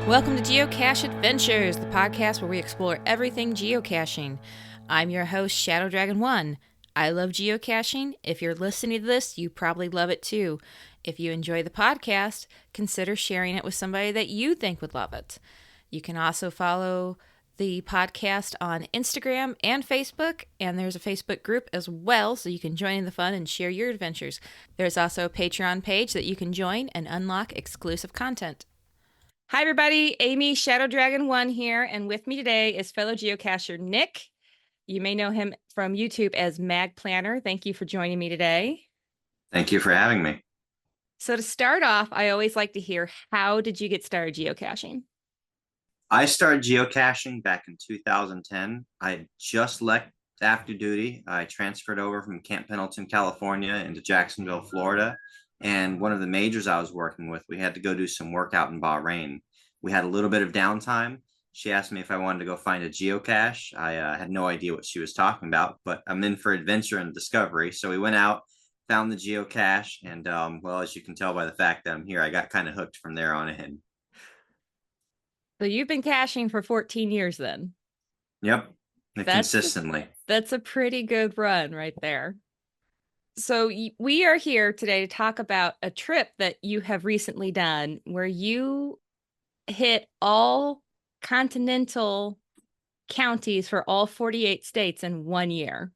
Welcome to Geocache Adventures, the podcast where we explore everything geocaching. I'm your host, Shadow Dragon 1. I love geocaching. If you're listening to this, you probably love it too. If you enjoy the podcast, consider sharing it with somebody that you think would love it. You can also follow the podcast on Instagram and Facebook, and there's a Facebook group as well, so you can join in the fun and share your adventures. There's also a Patreon page that you can join and unlock exclusive content. Hi, everybody. Amy, Shadow Dragon 1 here, and with me today is fellow geocacher Nick. You may know him from YouTube as Magplanner. Thank you for joining me today. Thank you for having me. So to start off, I always like to hear, how did you get started geocaching? I started geocaching back in 2010. I just left active duty. I transferred over from Camp Pendleton, California into Jacksonville, Florida. And one of the majors I was working with, we had to go do some work out in Bahrain. We had a little bit of downtime. She asked me if I wanted to go find a geocache. I had no idea what she was talking about, but I'm in for adventure and discovery. So we went out, found the geocache, and well, as you can tell by the fact that I'm here, I got kind of hooked from there on in. So you've been caching for 14 years then? Yep, consistently. That's a pretty good run right there. So we are here today to talk about a trip that you have recently done where you hit all continental counties for all 48 states in 1 year.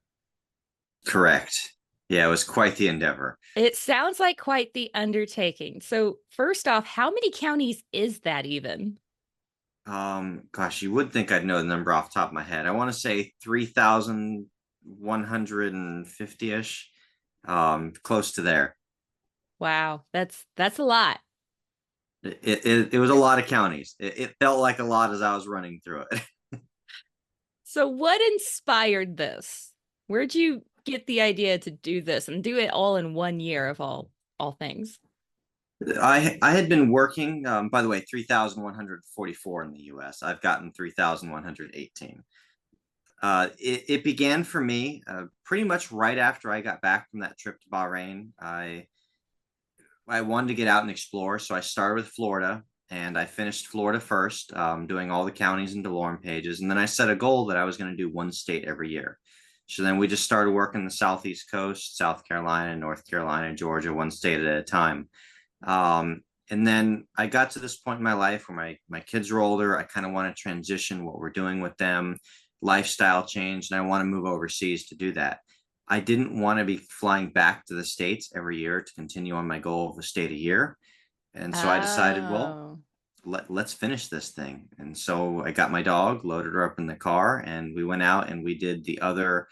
Correct. Yeah, it was quite the endeavor. It sounds like quite the undertaking. So first off, how many counties is that even? Gosh, you would think I'd know the number off the top of my head. I want to say 3,150-ish. Close to there. Wow, that's a lot. It was a lot of counties. It felt like a lot as I was running through it. So what inspired this? Where'd you get the idea to do this and do it all in 1 year of all things? I had been working, by the way, 3,144 in the US. I've gotten 3,118. It began for me pretty much right after I got back from that trip to Bahrain. I wanted to get out and explore, so I started with Florida, and I finished Florida first, doing all the counties and DeLorme pages, and then I set a goal that I was going to do one state every year. So then we just started working the Southeast Coast, South Carolina, North Carolina, Georgia, one state at a time. And then I got to this point in my life where my kids are older. I kind of want to transition what we're doing with them, lifestyle change, and I want to move overseas to do that. I didn't want to be flying back to the States every year to continue on my goal of a state a year. And so I decided, well, let's finish this thing. And so I got my dog, loaded her up in the car, and we went out and we did the other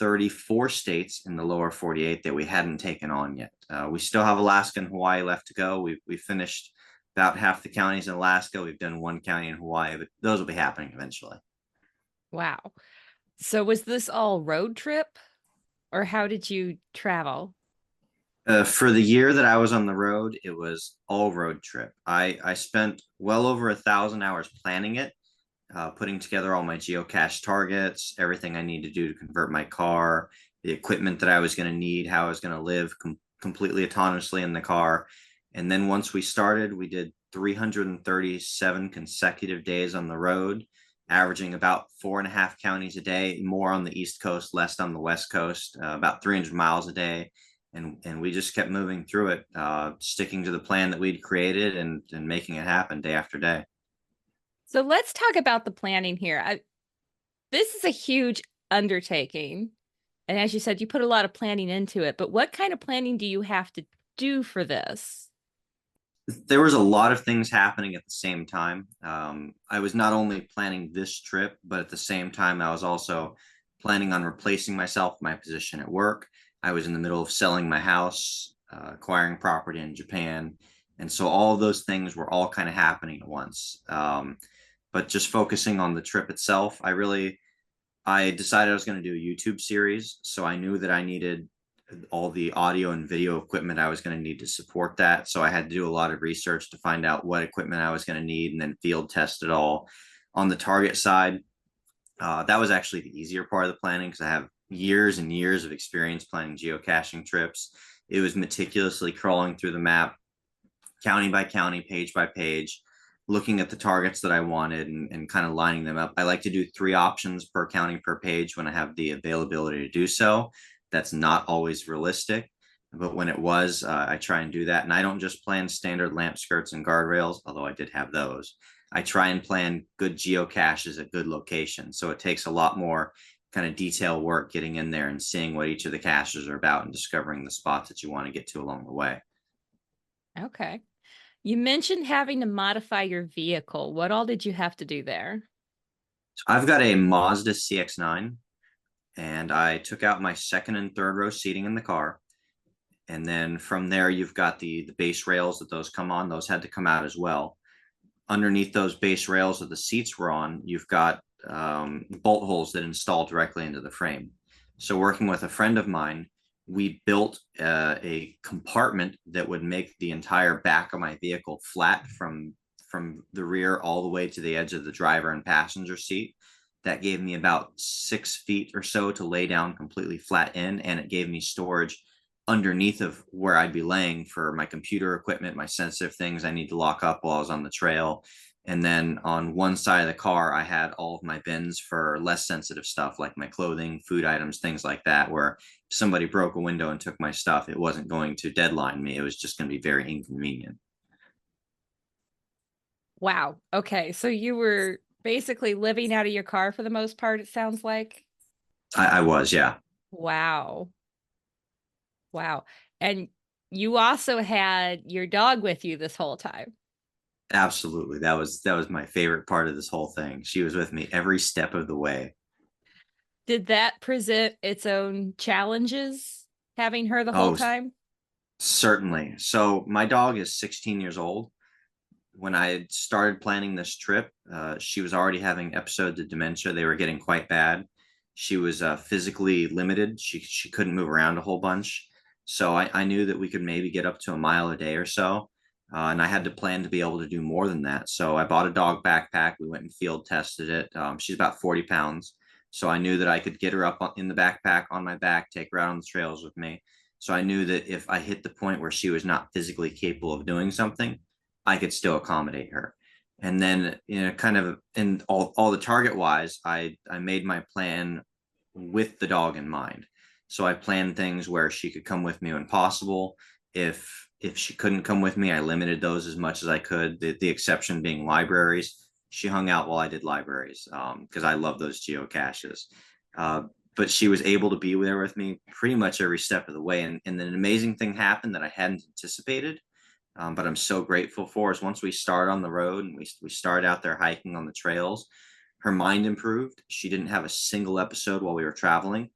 34 states in the lower 48 that we hadn't taken on yet. We still have Alaska and Hawaii left to go. We finished about half the counties in Alaska. We've done one county in Hawaii, but those will be happening eventually. Wow. So was this all road trip, or how did you travel? For the year that I was on the road, it was all road trip. I spent well over 1,000 hours planning it, putting together all my geocache targets, everything I need to do to convert my car, the equipment that I was going to need, how I was going to live completely autonomously in the car. And then once we started, we did 337 consecutive days on the road, averaging about 4.5 counties a day, more on the East Coast, less on the West Coast, about 300 miles a day. And we just kept moving through it, sticking to the plan that we'd created and making it happen day after day. So let's talk about the planning here. This is a huge undertaking. And as you said, you put a lot of planning into it, but what kind of planning do you have to do for this? There was a lot of things happening at the same time. I was not only planning this trip, but at the same time, I was also planning on replacing myself, my position at work. I was in the middle of selling my house, acquiring property in Japan. And so all of those things were all kind of happening at once. But just focusing on the trip itself, I decided I was going to do a YouTube series. So I knew that I needed all the audio and video equipment I was going to need to support that. So I had to do a lot of research to find out what equipment I was going to need and then field test it all. On the target side, that was actually the easier part of the planning because I have years and years of experience planning geocaching trips. It was meticulously crawling through the map, county by county, page by page, looking at the targets that I wanted and kind of lining them up. I like to do 3 options per counting per page when I have the availability to do so. That's not always realistic, but when it was, I try and do that. And I don't just plan standard lamp skirts and guardrails, although I did have those. I try and plan good geocaches at good locations. So it takes a lot more kind of detail work getting in there and seeing what each of the caches are about and discovering the spots that you want to get to along the way. Okay. You mentioned having to modify your vehicle. What all did you have to do there? So I've got a Mazda CX-9, and I took out my second and third row seating in the car. And then from there, you've got the base rails that those come on. Those had to come out as well. Underneath those base rails that the seats were on, you've got bolt holes that install directly into the frame. So working with a friend of mine, we built a compartment that would make the entire back of my vehicle flat from the rear all the way to the edge of the driver and passenger seat. That gave me about 6 feet or so to lay down completely flat in, and it gave me storage underneath of where I'd be laying for my computer equipment, my sensitive things I need to lock up while I was on the trail. And then on one side of the car, I had all of my bins for less sensitive stuff like my clothing, food items, things like that, where if somebody broke a window and took my stuff, it wasn't going to deadline me. It was just going to be very inconvenient. Wow. Okay. So you were basically living out of your car for the most part, it sounds like. I was, yeah. Wow. Wow. And you also had your dog with you this whole time. Absolutely. That was my favorite part of this whole thing. She was with me every step of the way. Did that present its own challenges having her the whole Oh, time? certainly. So my dog is 16 years old. When I started planning this trip, she was already having episodes of dementia. They were getting quite bad. She was physically limited. She couldn't move around a whole bunch. So I knew that we could maybe get up to a mile a day or so. And I had to plan to be able to do more than that. So I bought a dog backpack. We went and field tested it. She's about 40 pounds. So I knew that I could get her up in the backpack on my back, take her out on the trails with me. So I knew that if I hit the point where she was not physically capable of doing something, I could still accommodate her. And then, kind of in all the target wise, I made my plan with the dog in mind. So I planned things where she could come with me when possible. If she couldn't come with me, I limited those as much as I could. The exception being libraries. She hung out while I did libraries because I love those geocaches. Uh, but she was able to be there with me pretty much every step of the way. And then an amazing thing happened that I hadn't anticipated, but I'm so grateful for is once we start on the road and we start out there hiking on the trails, her mind improved. She didn't have a single episode while we were traveling.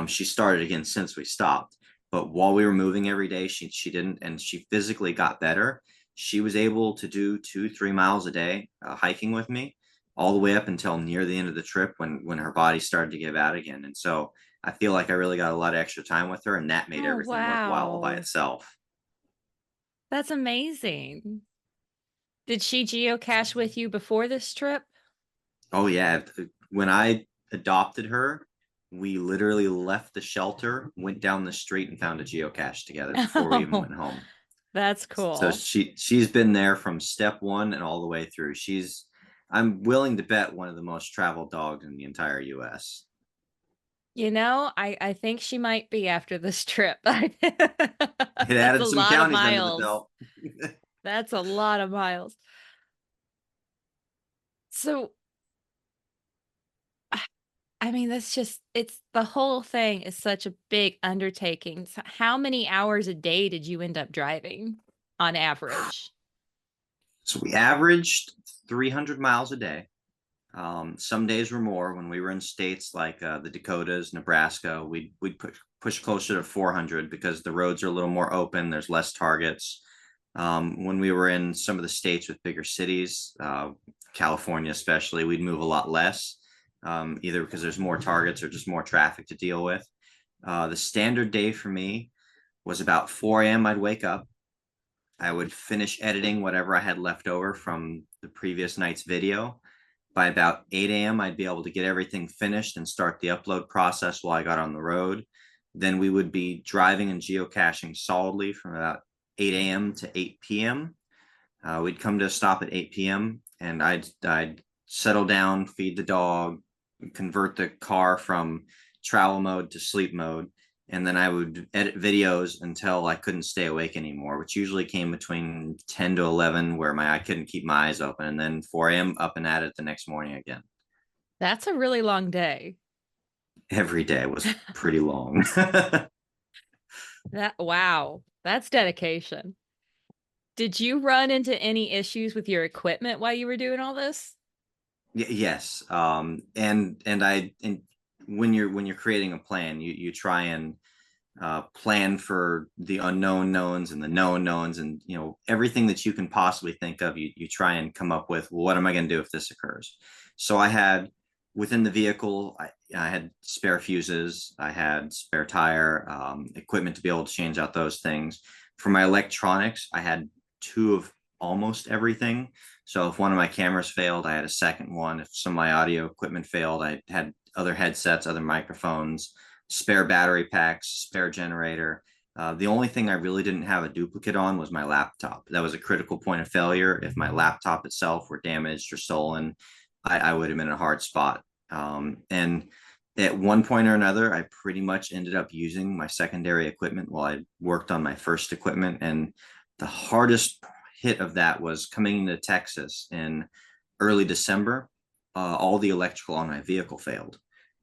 She started again since we stopped, but while we were moving every day, she didn't, and she physically got better. She was able to do 2-3 miles a day hiking with me, all the way up until near the end of the trip when her body started to give out again. And so I feel like I really got a lot of extra time with her, and that made Oh, everything worthwhile all by wow. itself. That's amazing. Did she geocache with you before this trip? Oh yeah, when I adopted her, we literally left the shelter, went down the street, and found a geocache together before we even Oh, went home. that's So cool. she's been there from step one and all the way through. I'm willing to bet one of the most traveled dogs in the entire US. I think she might be after this trip. It That's a added some lot of counties under the miles. belt. That's a lot of miles. So, I mean, it's the whole thing is such a big undertaking. So how many hours a day did you end up driving on average? So we averaged 300 miles a day. Some days were more. When we were in states like the Dakotas, Nebraska, we'd push closer to 400 because the roads are a little more open. There's less targets. When we were in some of the states with bigger cities, California especially, we'd move a lot less, either because there's more targets or just more traffic to deal with. The standard day for me was about 4 a.m. I'd wake up. I would finish editing whatever I had left over from the previous night's video. By about 8 a.m., I'd be able to get everything finished and start the upload process while I got on the road. Then we would be driving and geocaching solidly from about 8 a.m. to 8 p.m. We'd come to a stop at 8 p.m. and I'd settle down, feed the dog, convert the car from travel mode to sleep mode, and then I would edit videos until I couldn't stay awake anymore, which usually came between 10 to 11, where I couldn't keep my eyes open, and then 4 a.m. up and at it the next morning again. That's a really long day. Every day was pretty long. Wow, that's dedication. Did you run into any issues with your equipment while you were doing all this? Yes. And when you're creating a plan, you try and plan for the unknown knowns and the known knowns, and everything that you can possibly think of. You try and come up with, well, what am I going to do if this occurs? So I had within the vehicle, I had spare fuses, I had spare tire, equipment to be able to change out those things. For my electronics, I had two of almost everything. So if one of my cameras failed, I had a second one. If some of my audio equipment failed, I had other headsets, other microphones, spare battery packs, spare generator. The only thing I really didn't have a duplicate on was my laptop. That was a critical point of failure. If my laptop itself were damaged or stolen, I would have been in a hard spot. And at one point or another, I pretty much ended up using my secondary equipment while I worked on my first equipment. And the hardest hit of that was coming into Texas in early December. All the electrical on my vehicle failed.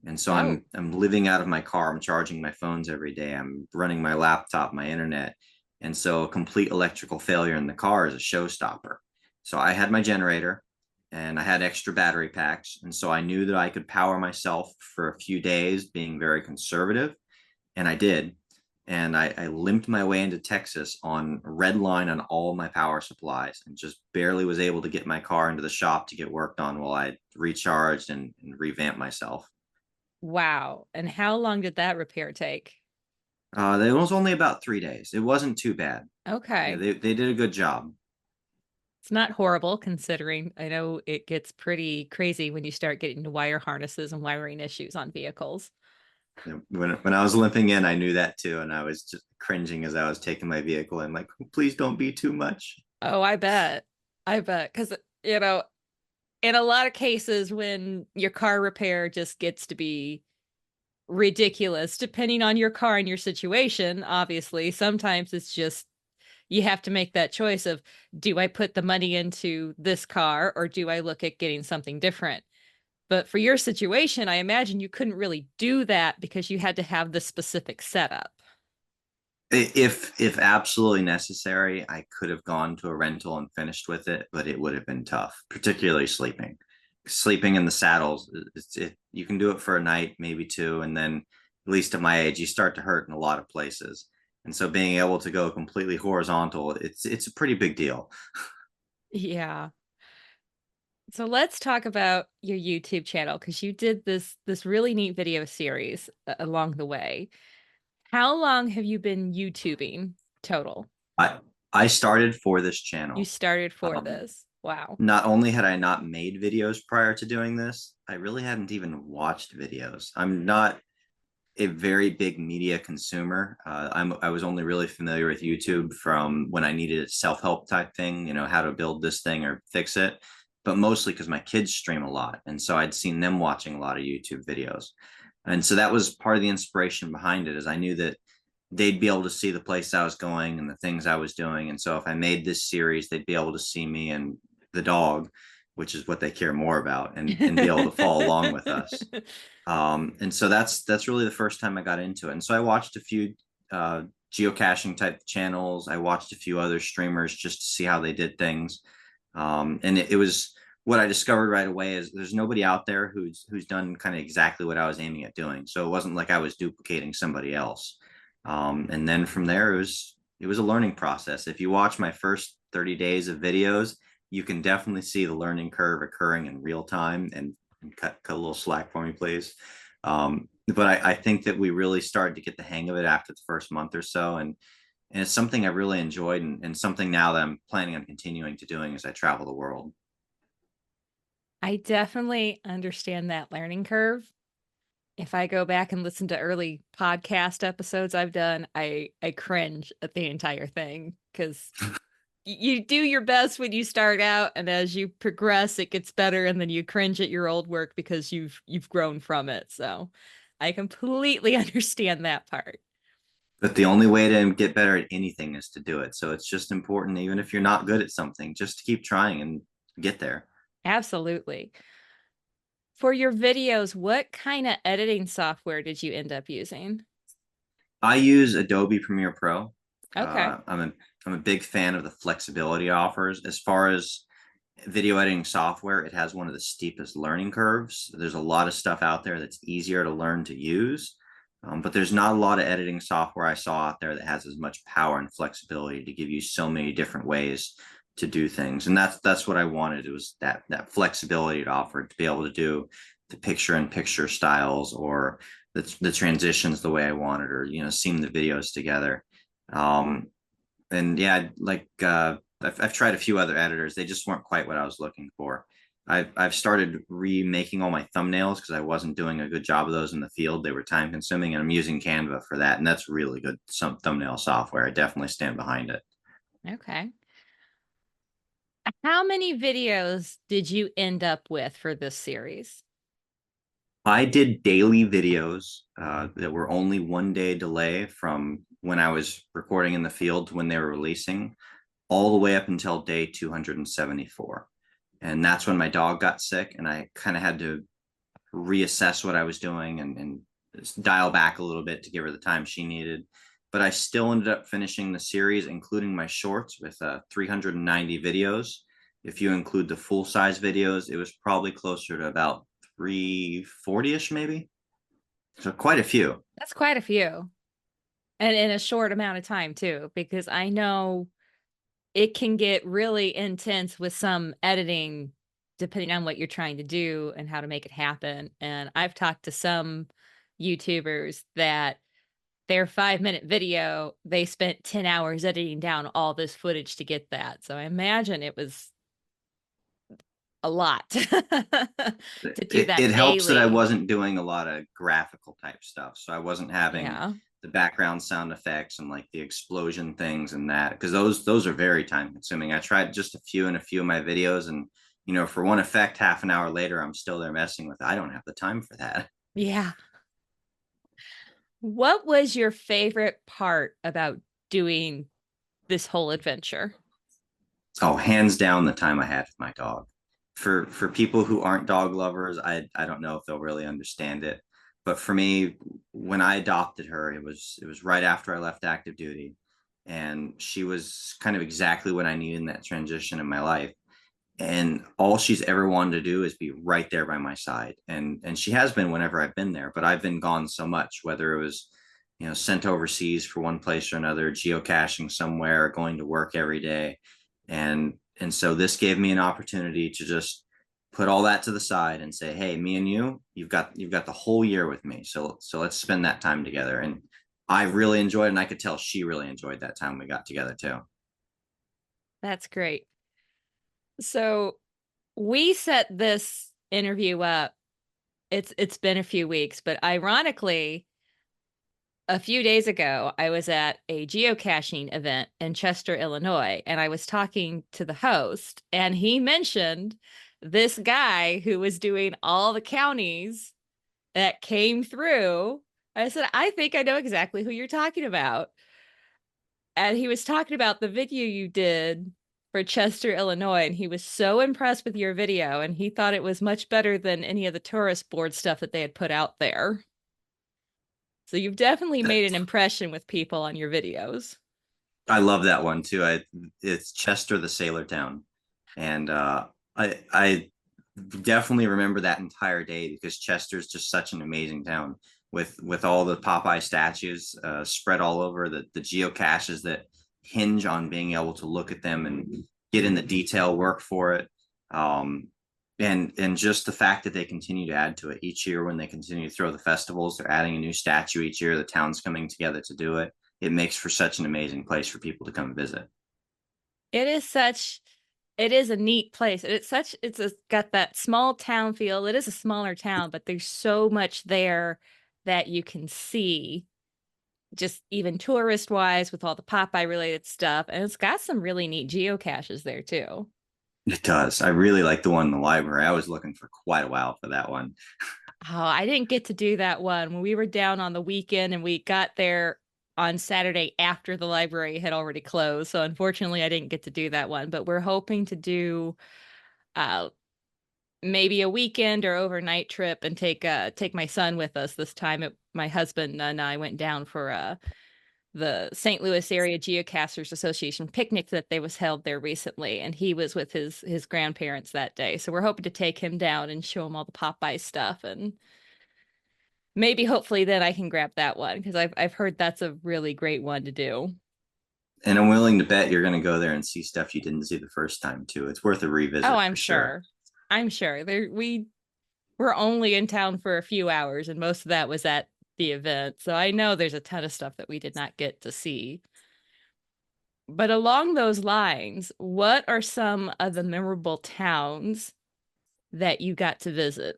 And so Oh, I'm living out of my car. I'm charging my phones every day. I'm running my laptop, my internet. And so a complete electrical failure in the car is a showstopper. So I had my generator and I had extra battery packs. And so I knew that I could power myself for a few days, being very conservative. And I did. And I limped my way into Texas on red line on all my power supplies, and just barely was able to get my car into the shop to get worked on while I recharged and revamped myself. wow. And how long did that repair take? It was only about 3 days. It wasn't too bad. Yeah, Okay. they did a good job. It's not horrible considering I know it gets pretty crazy when you start getting to wire harnesses and wiring issues on vehicles. When I was limping in, I knew that too, and I was just cringing as I was taking my vehicle. I'm like, please don't be too much. Oh, I bet. I bet. Because, in a lot of cases, when your car repair just gets to be ridiculous, depending on your car and your situation, obviously, sometimes it's just you have to make that choice of do I put the money into this car or do I look at getting something different? But for your situation, I imagine you couldn't really do that because you had to have the specific setup. If absolutely necessary, I could have gone to a rental and finished with it, but it would have been tough, particularly sleeping. Sleeping in the saddles, you can do it for a night, maybe two, and then at least at my age, you start to hurt in a lot of places. And so being able to go completely horizontal, it's a pretty big deal. Yeah. So let's talk about your YouTube channel because you did this really neat video series along the way. How long have you been YouTubing total? I I started for this You channel. started for Um, this. Wow. Not only had I not made videos prior to doing this, I really hadn't even watched videos. I'm not a very big media consumer. I was only really familiar with YouTube from when I needed a self help type thing, how to build this thing or fix it, but mostly because my kids stream a lot, and so I'd seen them watching a lot of YouTube videos, and so that was part of the inspiration behind it. Is I knew that they'd be able to see the place I was going and the things I was doing, and so if I made this series, they'd be able to see me and the dog, which is what they care more about, and be able to follow along with us. And so that's really the first time I got into it. And so I watched a few uh, geocaching type channels. I watched a few other streamers just to see how they did things. And it was what I discovered right away is there's nobody out there who's done kind of exactly what I was aiming at doing. So it wasn't like I was duplicating somebody else. And then from there it was a learning process. If you watch my first 30 days of videos, you can definitely see the learning curve occurring in real time, and cut a little slack for me, please. But I think that we really started to get the hang of it after the first month or so, and it's something I really enjoyed, and something now that I'm planning on continuing to doing as I travel the world. I definitely understand that learning curve. If I go back and listen to early podcast episodes I've done, I cringe at the entire thing because you do your best when you start out, and as you progress it gets better, and then you cringe at your old work because you've grown from it. So I completely understand that part. But the only way to get better at anything is to do it. So it's just important, even if you're not good at something, just to keep trying and get there. Absolutely. For your videos, what kind of editing software did you end up using? I use Adobe Premiere Pro. Okay. I'm a big fan of the flexibility it offers. As far as video editing software, it has one of the steepest learning curves. There's a lot of stuff out there that's easier to learn to use, but there's not a lot of editing software I saw out there that has as much power and flexibility to give you so many different ways to do things. And that's what I wanted. It was that flexibility it offered to be able to do the picture in picture styles, or the transitions the way I wanted, or seam the videos together. Um, and yeah, I've tried a few other editors. They just weren't quite what I was looking for. I've started remaking all my thumbnails because I wasn't doing a good job of those in the field. They were time consuming, and I'm using Canva for that. And that's really good some thumbnail software. I definitely stand behind it. Okay. How many videos did you end up with for this series? I did daily videos that were only 1 day delay from when I was recording in the field to when they were releasing, all the way up until day 274. And that's when my dog got sick, and I kind of had to reassess what I was doing, and dial back a little bit to give her the time she needed. But I still ended up finishing the series, including my shorts, with 390 videos. If you include the full size videos, it was probably closer to about 340-ish, maybe. So quite a few. That's quite a few. And in a short amount of time too, because I know it can get really intense with some editing depending on what you're trying to do and how to make it happen. And I've talked to some YouTubers that their 5-minute video, they spent 10 hours editing down all this footage to get that. So I imagine it was a lot to do It that helps that I daily. wasn't doing a lot of graphical type stuff. So I wasn't having Yeah. the background sound effects and like the explosion things and that, because those are very time consuming. I tried just a few in a few of my videos, and for one effect, half an hour later, I'm still there messing with it. I don't have the time for that. Yeah. What was your favorite part about doing this whole adventure? Oh, hands down, the time I had with my dog. For people who aren't dog lovers, I don't know if they'll really understand it. But for me, when I adopted her, it was right after I left active duty, and she was kind of exactly what I needed in that transition in my life. And all she's ever wanted to do is be right there by my side, and she has been whenever I've been there. But I've been gone so much, whether it was sent overseas for one place or another, geocaching somewhere, going to work every day. And so this gave me an opportunity to just put all that to the side and say, hey, me and you've got the whole year with me, so let's spend that time together. And I really enjoyed it, and I could tell she really enjoyed that time we got together too. That's great. So we set this interview up. It's been a few weeks, but ironically, a few days ago, I was at a geocaching event in Chester, Illinois, and I was talking to the host, and he mentioned this guy who was doing all the counties that came through. I said, I think I know exactly who you're talking about. And he was talking about the video you did for Chester, Illinois, and he was so impressed with your video, and he thought it was much better than any of the tourist board stuff that they had put out there. So you've definitely made an impression with people on your videos. I love that one too. It's Chester the Sailor Town, and I definitely remember that entire day because Chester's just such an amazing town with all the Popeye statues spread all over, the geocaches that hinge on being able to look at them and get in the detail work for it. Um, and just the fact that they continue to add to it each year. When they continue to throw the festivals, they're adding a new statue each year. The town's coming together to do it. It makes for such an amazing place for people to come visit. It is a neat place. Got that small town feel. It is a smaller town, but there's so much there that you can see. just even tourist wise with all the Popeye related stuff. And it's got some really neat geocaches there too. It does. I really like the one in the library. I was looking for quite a while for that one. Oh, I didn't get to do that one when we were down on the weekend and we got there on Saturday after the library had already closed. So unfortunately, I didn't get to do that one, but we're hoping to do uh maybe a weekend or overnight trip and take my son with us this time. My husband and I went down for the St. Louis Area Geocachers Association picnic that they was held there recently, and he was with his grandparents that day. So we're hoping to take him down and show him all the Popeye stuff, and maybe hopefully then I can grab that one because I've heard that's a really great one to do. And I'm willing to bet you're going to go there and see stuff you didn't see the first time too. It's worth a Oh, revisit I'm for sure. sure. I'm sure. We were only in town for a few hours, and most of that was at the event. So I know there's a ton of stuff that we did not get to see. But along those lines, what are some of the memorable towns that you got to visit?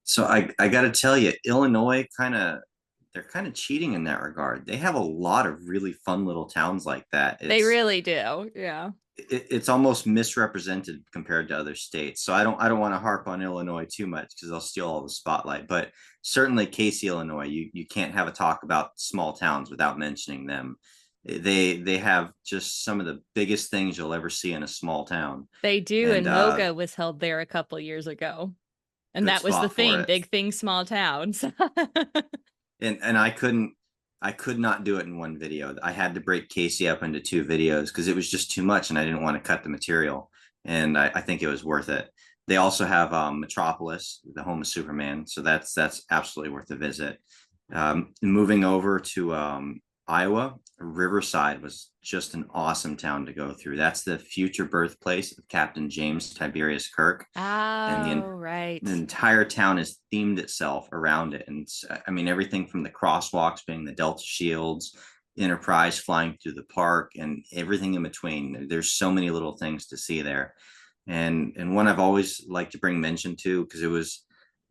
So I got to tell you, Illinois they're kind of cheating in that regard. They have a lot of really fun little towns like that. They really do. Yeah. It's almost misrepresented compared to other states. So I don't want to harp on Illinois too much because I'll steal all the spotlight. But certainly Casey, Illinois, you can't have a talk about small towns without mentioning them. They have just some of the biggest things you'll ever see in a small town, They do. and And Moga was held there a couple years ago. And good that was the spot for thing, it. big thing, small towns. And I could not do it in one video. I had to break Casey up into two videos because it was just too much and I didn't want to cut the material. And I think it was worth it. They also have Metropolis, the home of Superman. So that's absolutely worth a visit. Moving over to Iowa, Riverside was just an awesome town to go through. That's the future birthplace of Captain James Tiberius Kirk. And Oh, the right. entire town has themed itself around it. And I mean, everything from the crosswalks being the Delta Shields, Enterprise flying through the park, and everything in between. There's so many little things to see there. And one I've always liked to bring mention to because it was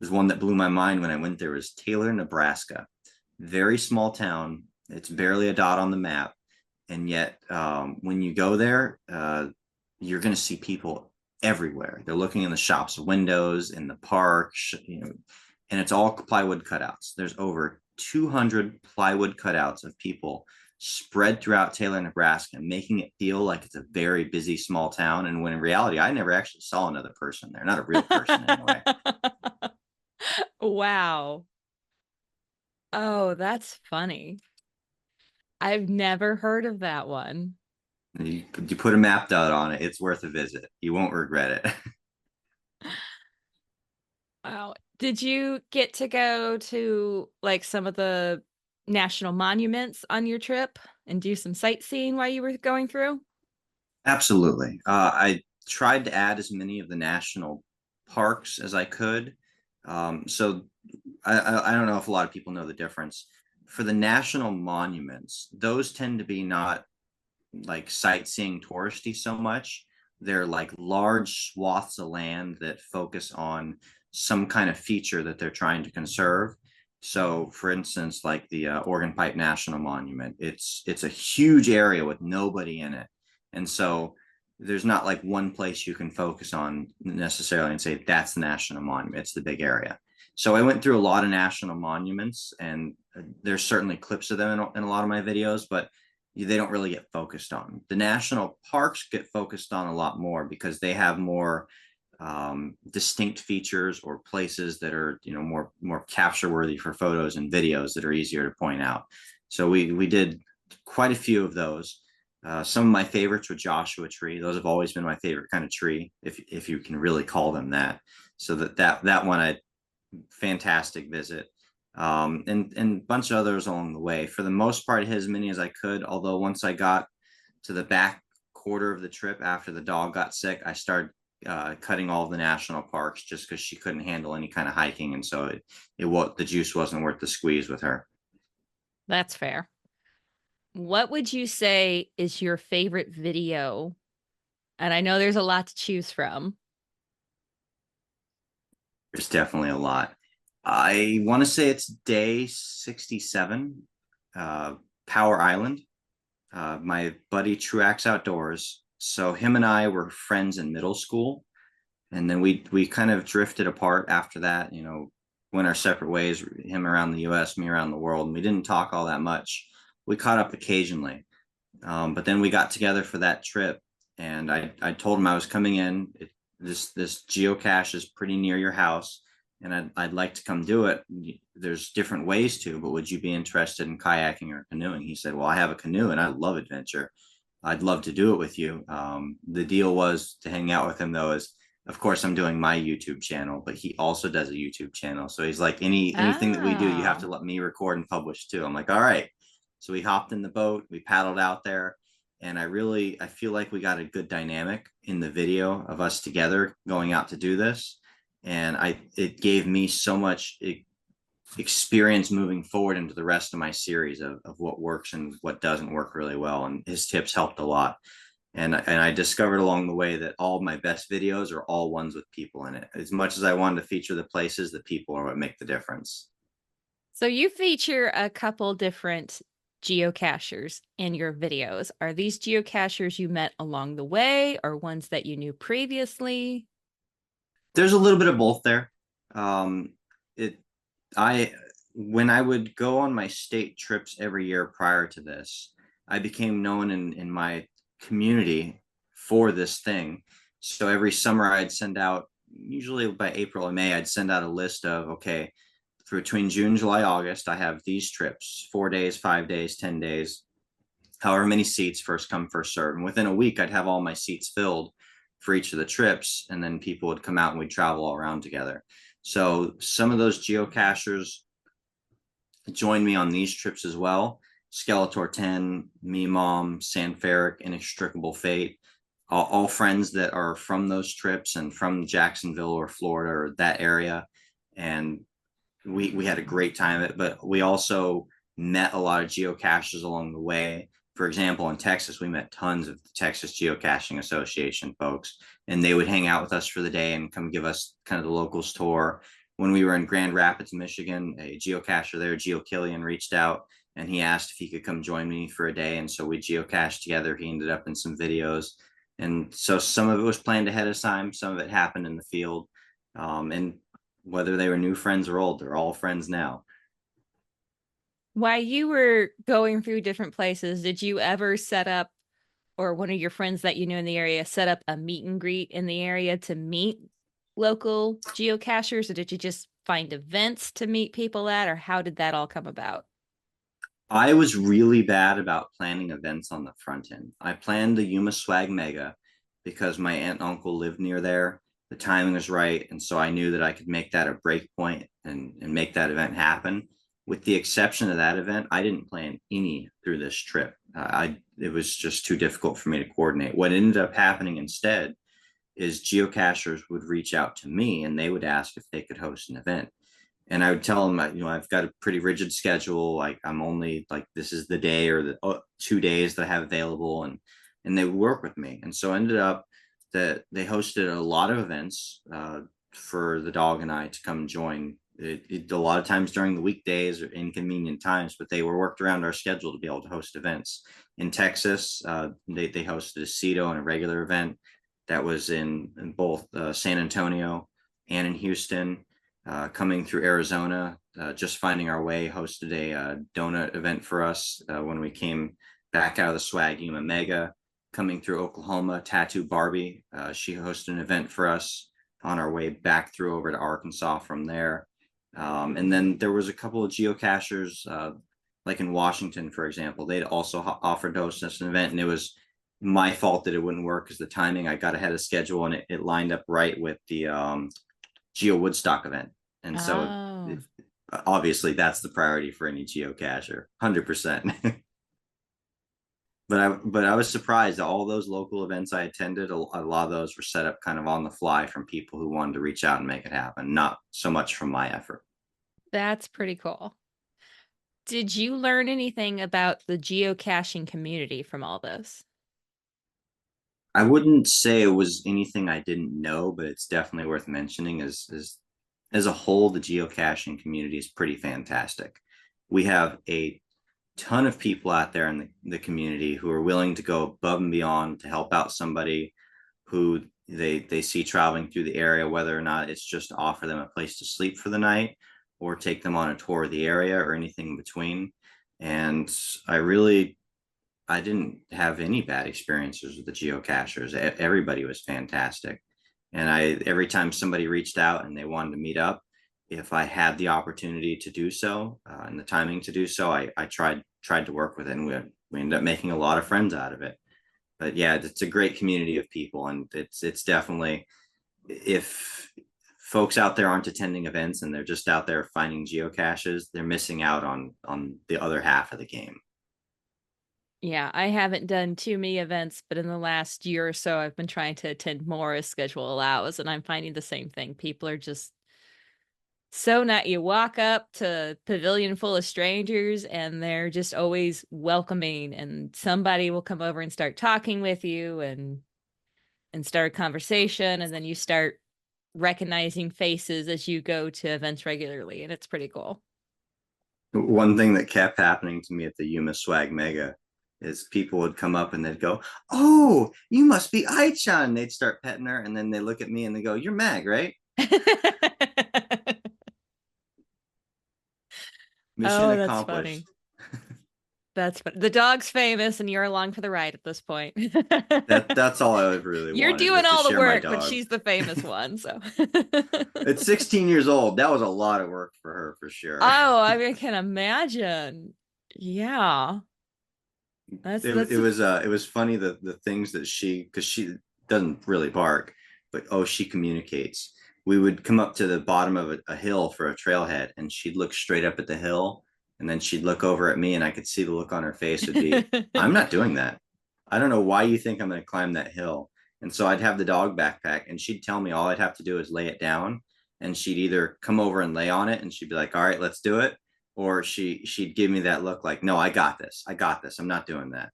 one that blew my mind when I went there was Taylor, Nebraska. Very small town. It's barely a dot on the map, and yet when you go there, you're going to see people everywhere. They're looking in the shop's windows, in the park, and it's all plywood cutouts. There's over 200 plywood cutouts of people spread throughout Taylor, Nebraska, making it feel like it's a very busy small town. And when in reality, I never actually saw another person there, not a real person anyway. Wow. Oh, that's funny. I've never heard of that one. You put a map out on it, it's worth a visit. You won't regret it. Wow. Did you get to go to like some of the national monuments on your trip and do some sightseeing while you were going through? Absolutely. I tried to add as many of the national parks as I could. So I don't know if a lot of people know the difference. For the national monuments, those tend to be not like sightseeing touristy so much. They're like large swaths of land that focus on some kind of feature that they're trying to conserve. So, for instance, like the Organ Pipe National Monument, it's a huge area with nobody in it, and so there's not like one place you can focus on necessarily and say that's the national monument. It's the big area. So I went through a lot of national monuments, and there's certainly clips of them in a lot of my videos, but they don't really get focused on. The national parks get focused on a lot more because they have more distinct features or places that are more capture worthy for photos and videos that are easier to point out. So we did quite a few of those. Some of my favorites were Joshua Tree. Those have always been my favorite kind of tree, if you can really call them that. So that one I fantastic visit. And a bunch of others along the way. For the most part, I hit as many as I could. Although once I got to the back quarter of the trip after the dog got sick, I started cutting all of the national parks just because she couldn't handle any kind of hiking, and so the juice wasn't worth the squeeze with her. That's fair. What would you say is your favorite video? And I know there's a lot to choose from. There's definitely a lot. I want to say it's day 67. uh, Power Island. My buddy Truax Outdoors. So him and I were friends in middle school, and then we kind of drifted apart after that. Went our separate ways. Him around the U.S., me around the world, and we didn't talk all that much. We caught up occasionally, but then we got together for that trip, and I told him I was coming in. This geocache is pretty near your house, and I'd like to come do it. There's different ways to, but would you be interested in kayaking or canoeing? He said, well, I have a canoe and I love adventure. I'd love to do it with you. The deal was to hang out with him though, is of course I'm doing my YouTube channel, but he also does a YouTube channel. So he's like, anything that we do, you have to Oh. let me record and publish too. I'm like, all right. So we hopped in the boat, we paddled out there, and I feel like we got a good dynamic in the video of us together going out to do this. And it gave me so much experience moving forward into the rest of my series of what works and what doesn't work really well. And his tips helped a lot. And I discovered along the way that all of my best videos are all ones with people in it. As much as I wanted to feature the places, the people are what make the difference. So you feature a couple different geocachers in your videos. Are these geocachers you met along the way or ones that you knew previously? There's a little bit of both there. Um, it I When I would go on my state trips every year prior to this, I became known in my community for this thing. So every summer I'd send out, usually by April or May, I'd send out a list of, okay, for between June, July, August, I have these trips, 4 days, 5 days, 10 days, however many seats, first come, first serve. And within a week, I'd have all my seats filled for each of the trips. And then people would come out and we'd travel all around together. So some of those geocachers joined me on these trips as well. Skeletor 10, Me Mom, Sanferic, Inextricable Fate, all friends that are from those trips and from Jacksonville or Florida or that area. And we had a great time at it, but we also met a lot of geocachers along the way. For example, in Texas, we met tons of the Texas Geocaching Association folks, and they would hang out with us for the day and come give us kind of the locals tour. When we were in Grand Rapids, Michigan, a geocacher there, Geo Killian, reached out and he asked if he could come join me for a day. And so we geocached together. He ended up in some videos. And so some of it was planned ahead of time, some of it happened in the field. And whether they were new friends or old, they're all friends now. While you were going through different places, did you ever set up, or one of your friends that you knew in the area set up a meet and greet in the area to meet local geocachers, or did you just find events to meet people at, or how did that all come about? I was really bad about planning events on the front end. I planned the Yuma Swag Mega because my aunt and uncle lived near there. The timing was right. And so I knew that I could make that a break point and make that event happen. With the exception of that event, I didn't plan any through this trip. It was just too difficult for me to coordinate. What ended up happening instead is geocachers would reach out to me and they would ask if they could host an event. And I would tell them, I've got a pretty rigid schedule. Like I'm only like, this is the day or the 2 days that I have available. And they would work with me. And so ended up that they hosted a lot of events for the dog and I to come join. A lot of times during the weekdays or inconvenient times, but they were worked around our schedule to be able to host events. In Texas, they hosted a CETO and a regular event that was in both San Antonio and in Houston. Coming through Arizona, just finding our way, hosted a donut event for us when we came back out of the Swag Yuma Mega. Coming through Oklahoma, Tattoo Barbie, she hosted an event for us on our way back through over to Arkansas from there. And then there was a couple of geocachers, like in Washington, for example, they'd also offered to host us an event, and it was my fault that it wouldn't work because the timing I got ahead of schedule and it lined up right with the Geo Woodstock event. And so Oh, obviously that's the priority for any geocacher, 100%. But I was surprised that all those local events I attended, a lot of those were set up kind of on the fly from people who wanted to reach out and make it happen, not so much from my effort. that's pretty cool. Did you learn anything about the geocaching community from all this? I wouldn't say it was anything I didn't know, but it's definitely worth mentioning as a whole, the geocaching community is pretty fantastic. We have a ton of people out there in the community who are willing to go above and beyond to help out somebody who they see traveling through the area, whether or not it's just to offer them a place to sleep for the night or take them on a tour of the area or anything in between. And I really I didn't have any bad experiences with the geocachers. Everybody was fantastic. And every time somebody reached out and they wanted to meet up, if I had the opportunity to do so and the timing to do so, I tried to work with it, and we ended up making a lot of friends out of it. But yeah, it's a great community of people, and it's definitely, if folks out there aren't attending events and they're just out there finding geocaches, they're missing out on the other half of the game. Yeah, I haven't done too many events, but in the last year or so, I've been trying to attend more as schedule allows, and I'm finding the same thing. People are just so not. You walk up to pavilion full of strangers, and they're just always welcoming, and somebody will come over and start talking with you and start a conversation, and then you start recognizing faces as you go to events regularly, and it's pretty cool. One thing that kept happening to me at the Yuma Swag Mega is people would come up and they'd go, "Oh, you must be Aichan." They'd start petting her, and then they look at me and they go, "You're Mag, right?" Mission Oh, that's funny. accomplished. That's fun. The dog's famous, and you're along for the ride at this point. That's all I really You're wanted, doing was to all the share my work, but dog. she's the famous one, so. At 16 years old, that was a lot of work for her for sure. Oh, I mean, I can imagine. Yeah. That's It was funny, the things that because she doesn't really bark, but oh, she communicates. We would come up to the bottom of a hill for a trailhead, and she'd look straight up at the hill, and then she'd look over at me, and I could see the look on her face would be, "I'm not doing that. I don't know why you think I'm going to climb that hill." And so I'd have the dog backpack, and she'd tell me all I'd have to do is lay it down, and she'd either come over and lay on it, and she'd be like, "All right, let's do it," or she'd give me that look like, "No, I got this. I got this. I'm not doing that."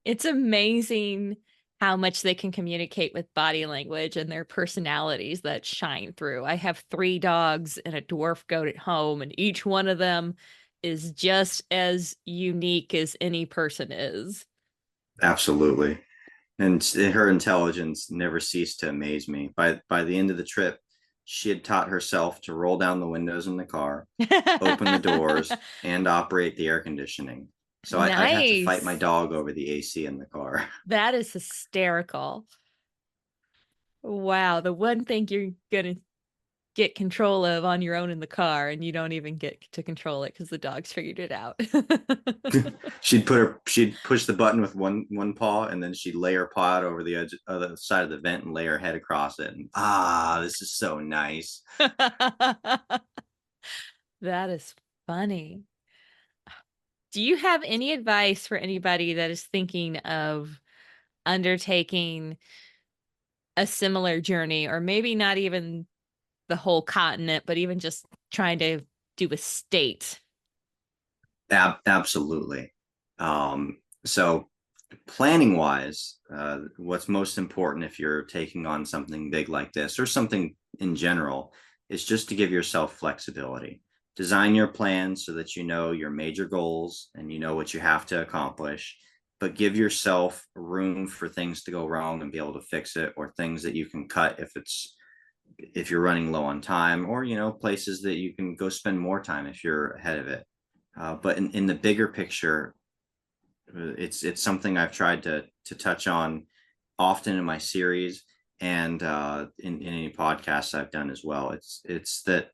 It's amazing how much they can communicate with body language and their personalities that shine through. I have 3 dogs and a dwarf goat at home, and each one of them is just as unique as any person is. Absolutely. And her intelligence never ceased to amaze me. By the end of the trip, she had taught herself to roll down the windows in the car, open the doors, and operate the air conditioning. So I'd have to fight my Nice. dog over the AC in the car. That is hysterical. Wow, the one thing you're gonna get control of on your own in the car, and you don't even get to control it because the dog's figured it out. She'd push the button with one paw, and then she'd lay her paw out over the edge other side of the vent and lay her head across it. And this is so nice. That is funny. Do you have any advice for anybody that is thinking of undertaking a similar journey, or maybe not even the whole continent, but even just trying to do a state? Absolutely. So planning wise, what's most important if you're taking on something big like this or something in general is just to give yourself flexibility. Design your plan so that you know your major goals and you know what you have to accomplish, but give yourself room for things to go wrong and be able to fix it, or things that you can cut if you're running low on time, or places that you can go spend more time if you're ahead of it. But in the bigger picture, it's something I've tried to touch on often in my series, and in any podcasts I've done as well. It's that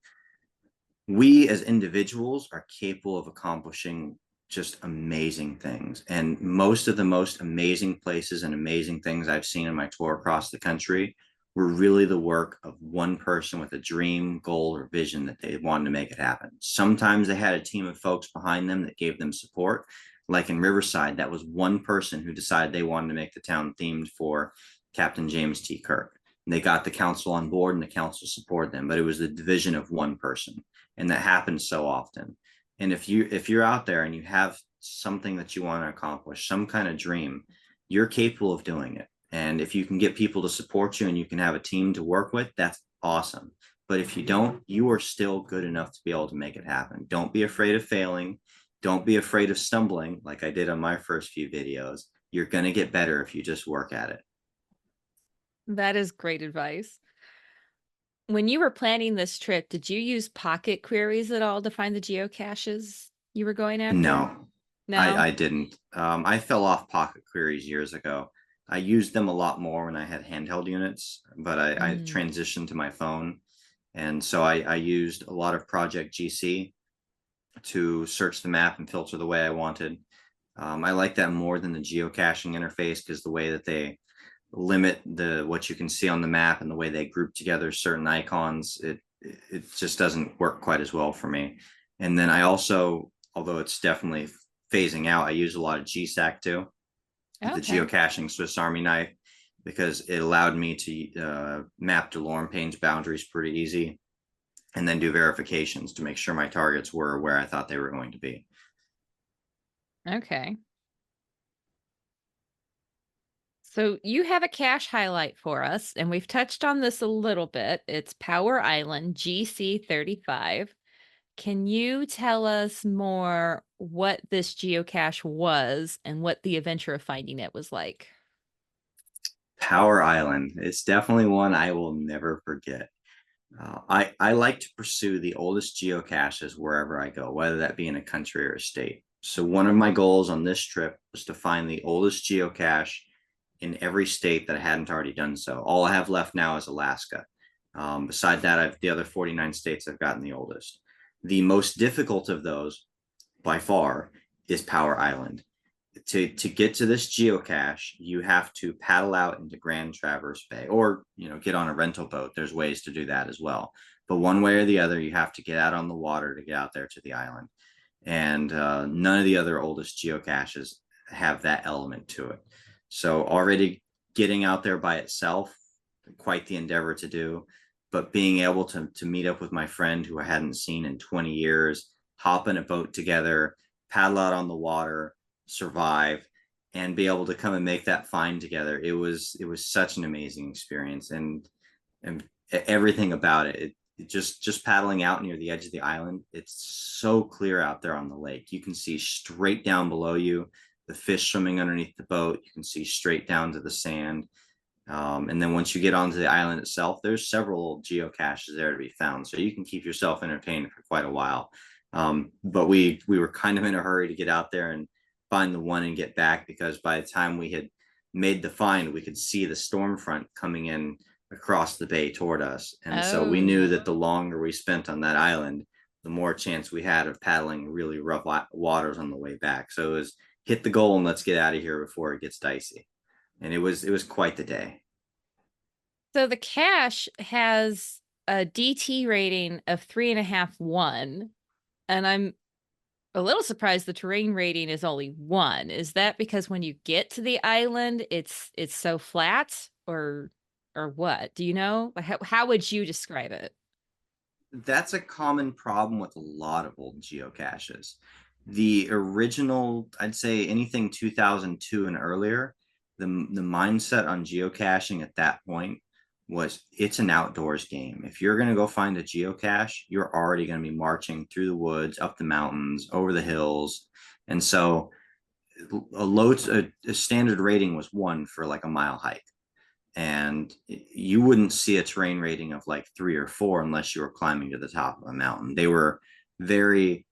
we as individuals are capable of accomplishing just amazing things. And most of the most amazing places and amazing things I've seen in my tour across the country were really the work of one person with a dream, goal, or vision that they wanted to make it happen. Sometimes they had a team of folks behind them that gave them support. Like in Riverside, that was one person who decided they wanted to make the town themed for Captain James T. Kirk. And they got the council on board, and the council supported them, but it was the division of one person. And that happens so often. And if you're out there and you have something that you want to accomplish, some kind of dream, you're capable of doing it. And if you can get people to support you and you can have a team to work with, that's awesome. But if you don't, you are still good enough to be able to make it happen. Don't be afraid of failing. Don't be afraid of stumbling like I did on my first few videos. You're going to get better if you just work at it. That is great advice. When you were planning this trip, did you use pocket queries at all to find the geocaches you were going after? No, No? I didn't. I fell off pocket queries years ago. I used them a lot more when I had handheld units, but I Mm. transitioned to my phone. And so I used a lot of Project GC to search the map and filter the way I wanted. I like that more than the geocaching interface because the way that they limit the what you can see on the map and the way they group together certain icons, it just doesn't work quite as well for me. And then I also, although it's definitely phasing out, I use a lot of GSAC too, the Okay. geocaching Swiss Army knife, because it allowed me to map DeLorme Payne's boundaries pretty easy and then do verifications to make sure my targets were where I thought they were going to be. Okay. So you have a cache highlight for us, and we've touched on this a little bit. It's Power Island GC35. Can you tell us more what this geocache was and what the adventure of finding it was like? Power Island. It's definitely one I will never forget. I like to pursue the oldest geocaches wherever I go, whether that be in a country or a state. So one of my goals on this trip was to find the oldest geocache in every state that I hadn't already done so. All I have left now is Alaska. Beside that, I've the other 49 states I've gotten the oldest. The most difficult of those, by far, is Power Island. To get to this geocache, you have to paddle out into Grand Traverse Bay, or get on a rental boat. There's ways to do that as well. But one way or the other, you have to get out on the water to get out there to the island. And none of the other oldest geocaches have that element to it. So already getting out there by itself, quite the endeavor to do. But being able to meet up with my friend who I hadn't seen in 20 years, hop in a boat together, paddle out on the water, survive, and be able to come and make that find together. It was such an amazing experience, and everything about it just paddling out near the edge of the island. It's so clear out there on the lake. You can see straight down below you, the fish swimming underneath the boat. You can see straight down to the sand. And then once you get onto the island itself, there's several geocaches there to be found, so you can keep yourself entertained for quite a while. But we were kind of in a hurry to get out there and find the one and get back, because by the time we had made the find, we could see the storm front coming in across the bay toward us, and so we knew Oh, that the longer we spent on that island, the more chance we had of paddling really rough waters on the way back. So it was hit the goal and let's get out of here before it gets dicey. And it was quite the day. so the cache has a DT rating of 3.5 1, and I'm a little surprised the terrain rating is only 1. Is that because when you get to the island, it's so flat, or what? Do you know? Like, how would you describe it? That's a common problem with a lot of old geocaches. The original, I'd say anything 2002 and earlier, the mindset on geocaching at that point was it's an outdoors game. If you're going to go find a geocache, you're already going to be marching through the woods, up the mountains, over the hills. And so a standard rating was 1 for like a mile hike, and you wouldn't see a terrain rating of like 3 or 4 unless you were climbing to the top of a mountain. They were very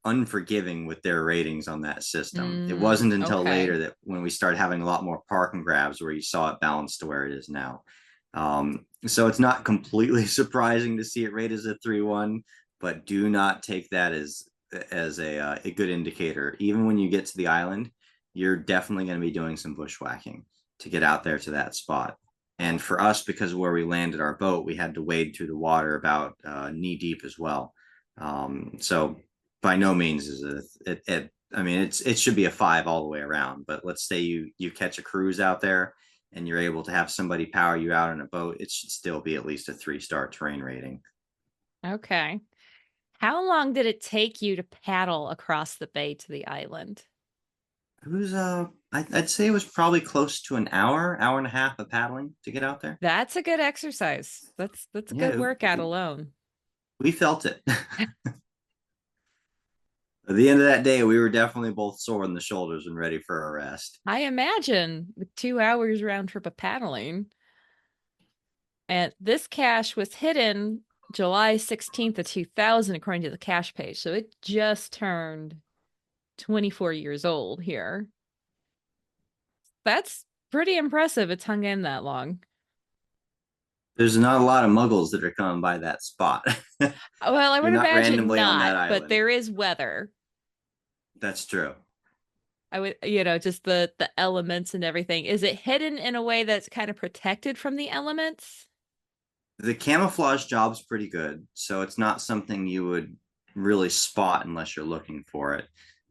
unforgiving with their ratings on that system. It wasn't until later Okay. that when we started having a lot more park and grabs where you saw it balanced to where it is now. So it's not completely surprising to see it rated as a 3-1, but do not take that as a good indicator. Even when you get to the island, you're definitely going to be doing some bushwhacking to get out there to that spot. And for us, because of where we landed our boat, we had to wade through the water about knee deep as well. So by no means is it. I mean, it should be a 5 all the way around. But let's say you catch a cruise out there and you're able to have somebody power you out in a boat, it should still be at least a 3-star terrain rating. Okay. How long did it take you to paddle across the bay to the island? It was I'd say it was probably close to an hour and a half of paddling to get out there. That's a good exercise. That's a Yeah, good workout alone. we felt it. At the end of that day, we were definitely both sore in the shoulders and ready for a rest. I imagine with 2 hours round trip of paddling. And this cache was hidden July 16th of 2000, according to the cache page. So it just turned 24 years old here. That's pretty impressive. It's hung in that long. There's not a lot of muggles that are coming by that spot. Well, I You're would not imagine randomly on not, that but island. there is weather. That's true. I would, just the elements and everything. Is it hidden in a way that's kind of protected from the elements? The camouflage job's pretty good, so it's not something you would really spot unless you're looking for it.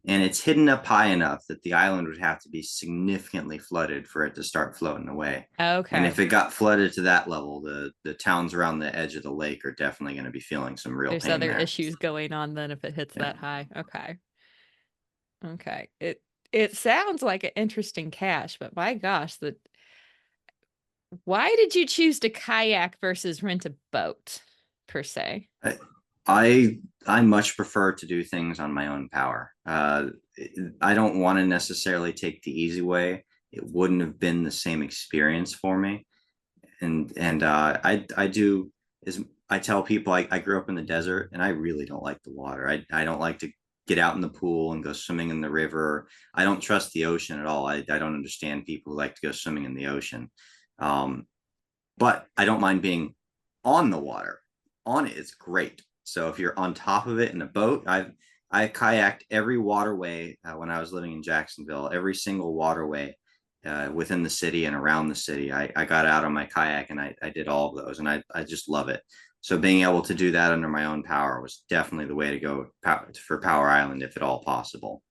And it's hidden up high enough that the island would have to be significantly flooded for it to start floating away. And Okay. if it got flooded to that level, the towns around the edge of the lake are definitely going to be feeling some real There's pain other there. issues going on then if it hits Yeah. that high. Okay. Okay. It sounds like an interesting cache, but my gosh, the why did you choose to kayak versus rent a boat per se? I, I much prefer to do things on my own power. I don't want to necessarily take the easy way. It wouldn't have been the same experience for me. And I do is I tell people I grew up in the desert and I really don't like the water. I don't like to get out in the pool and go swimming in the river. I don't trust the ocean at all. I don't understand people who like to go swimming in the ocean. Um, but I don't mind being on the water. On it is great. So if you're on top of it in a boat, I kayaked every waterway when I was living in Jacksonville, every single waterway within the city and around the city. I got out on my kayak and I did all of those, and I just love it. So being able to do that under my own power was definitely the way to go for Power Island, if at all possible.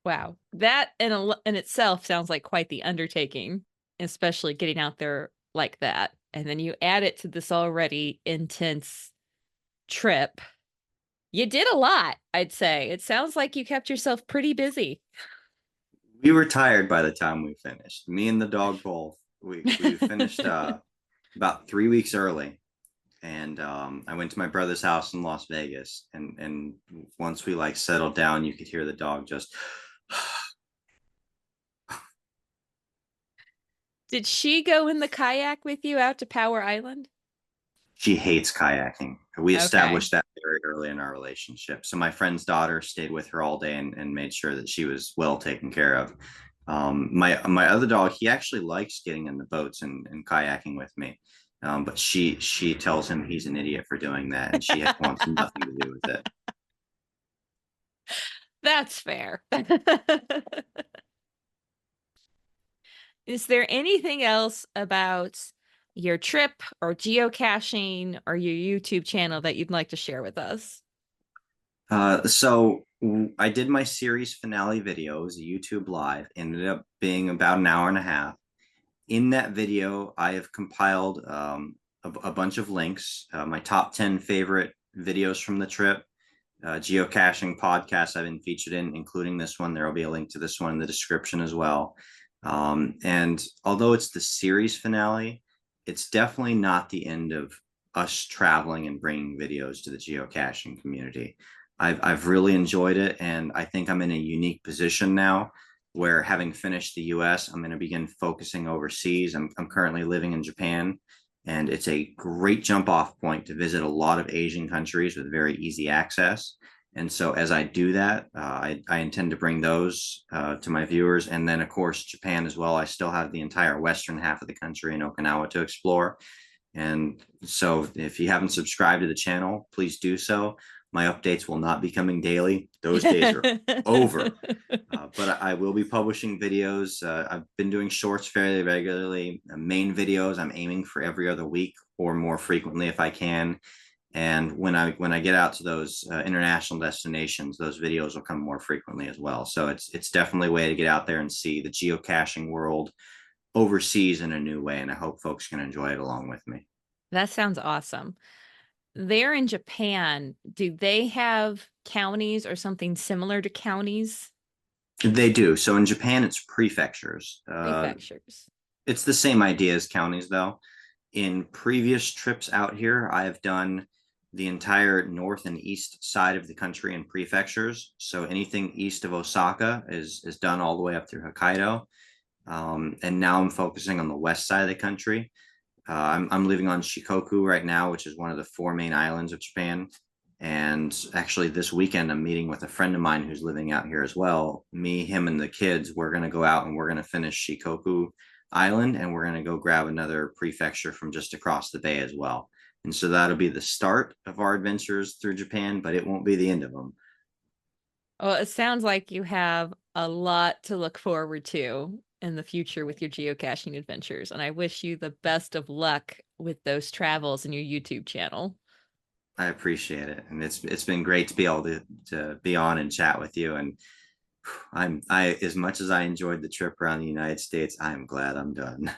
Wow. That in itself sounds like quite the undertaking, especially getting out there like that. And then you add it to this already intense trip. You did a lot, I'd say. It sounds like you kept yourself pretty busy. We were tired by the time we finished. Me and the dog both. We finished about 3 weeks early, and I went to my brother's house in Las Vegas, and once we like settled down, you could hear the dog just. Did she go in the kayak with you out to Power Island? She hates kayaking. We Okay. established that very early in our relationship. So my friend's daughter stayed with her all day and made sure that she was well taken care of. My other dog, he actually likes getting in the boats and kayaking with me, but she tells him he's an idiot for doing that, and she wants nothing to do with it. That's fair. Is there anything else about your trip or geocaching or your YouTube channel that you'd like to share with us? So I did my series finale video. It was a YouTube live. Ended up being about an hour and a half. In that video, I have compiled a bunch of links, my top 10 favorite videos from the trip, geocaching podcasts I've been featured in, including this one. There will be a link to this one in the description as well. And although it's the series finale, it's definitely not the end of us traveling and bringing videos to the geocaching community. I've really enjoyed it, and I think I'm in a unique position now where, having finished the US, I'm going to begin focusing overseas. I'm currently living in Japan, and it's a great jump off point to visit a lot of Asian countries with very easy access. And so, as I do that, I intend to bring those to my viewers. And then, of course, Japan as well. I still have the entire western half of the country in Okinawa to explore. And so, if you haven't subscribed to the channel, please do so. My updates will not be coming daily. Those days are over. But I will be publishing videos. I've been doing shorts fairly regularly. Main videos, I'm aiming for every other week or more frequently if I can. And when I get out to those international destinations, those videos will come more frequently as well. So it's definitely a way to get out there and see the geocaching world overseas in a new way. And I hope folks can enjoy it along with me. That sounds awesome. There in Japan, do they have counties or something similar to counties? They do. So in Japan, it's prefectures. Prefectures. It's the same idea as counties, though. In previous trips out here, I have done the entire north and east side of the country and prefectures. So anything east of Osaka is done all the way up through Hokkaido. And now I'm focusing on the west side of the country. I'm living on Shikoku right now, which is one of the four main islands of Japan. And actually, this weekend, I'm meeting with a friend of mine who's living out here as well. Me, him, and the kids, we're going to go out and we're going to finish Shikoku Island, and we're going to go grab another prefecture from just across the bay as well. And so that'll be the start of our adventures through Japan, but it won't be the end of them. Well, it sounds like you have a lot to look forward to in the future with your geocaching adventures, and I wish you the best of luck with those travels and your YouTube channel. I appreciate it, and it's been great to be able to be on and chat with you. And I as much as I enjoyed the trip around the United States, I'm glad I'm done.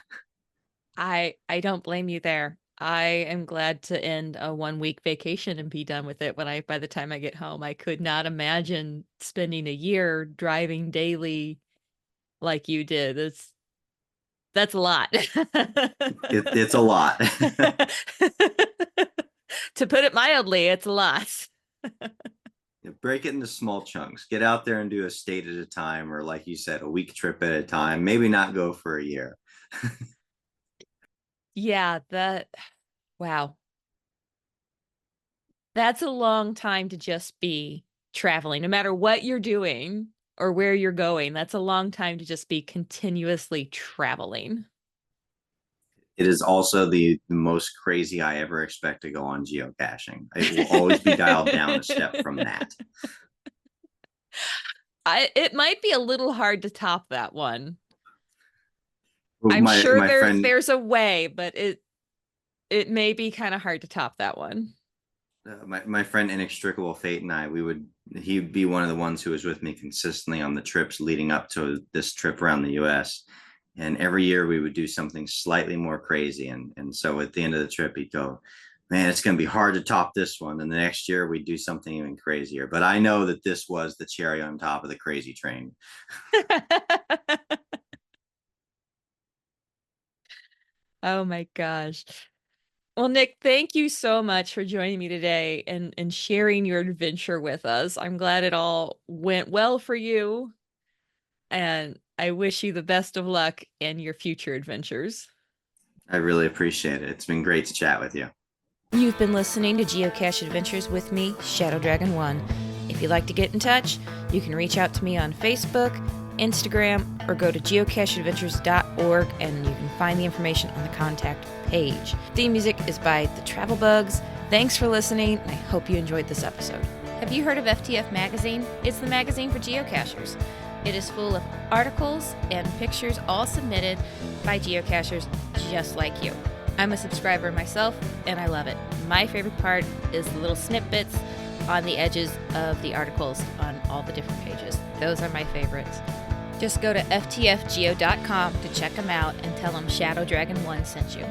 I don't blame you there. I am glad to end a 1 week vacation and be done with it by the time I get home. I could not imagine spending a year driving daily like you did. That's a lot. It's a lot. To put it mildly, it's a lot. Break it into small chunks. Get out there and do a state at a time, or like you said, a week trip at a time. Maybe not go for a year. Yeah, wow. That's a long time to just be traveling, no matter what you're doing or where you're going. That's a long time to just be continuously traveling. It is also the most crazy I ever expect to go on geocaching. It will always be dialed down a step from that. It might be a little hard to top that one. I'm My sure friend, there's a way, but it may be kind of hard to top that one. my friend Inextricable Fate and I, he'd be one of the ones who was with me consistently on the trips leading up to this trip around the US. And every year we would do something slightly more crazy. And so at the end of the trip, he'd go, man, it's going to be hard to top this one. And the next year we'd do something even crazier. But I know that this was the cherry on top of the crazy train. Oh my gosh. Well, Nick, thank you so much for joining me today and sharing your adventure with us. I'm glad it all went well for you, and I wish you the best of luck in your future adventures. I really appreciate it. It's been great to chat with you. You've been listening to Geocache Adventures with me, Shadow Dragon 1. If you'd like to get in touch, you can reach out to me on Facebook, Instagram, or go to geocacheadventures.org and you can find the information on the contact page. Theme music is by The Travel Bugs. Thanks for listening, and I hope you enjoyed this episode. Have you heard of FTF Magazine? It's the magazine for geocachers. It is full of articles and pictures, all submitted by geocachers just like you. I'm a subscriber myself, and I love it. My favorite part is the little snippets on the edges of the articles on all the different pages. Those are my favorites. Just go to ftfgeo.com to check them out and tell them Shadow Dragon 1 sent you.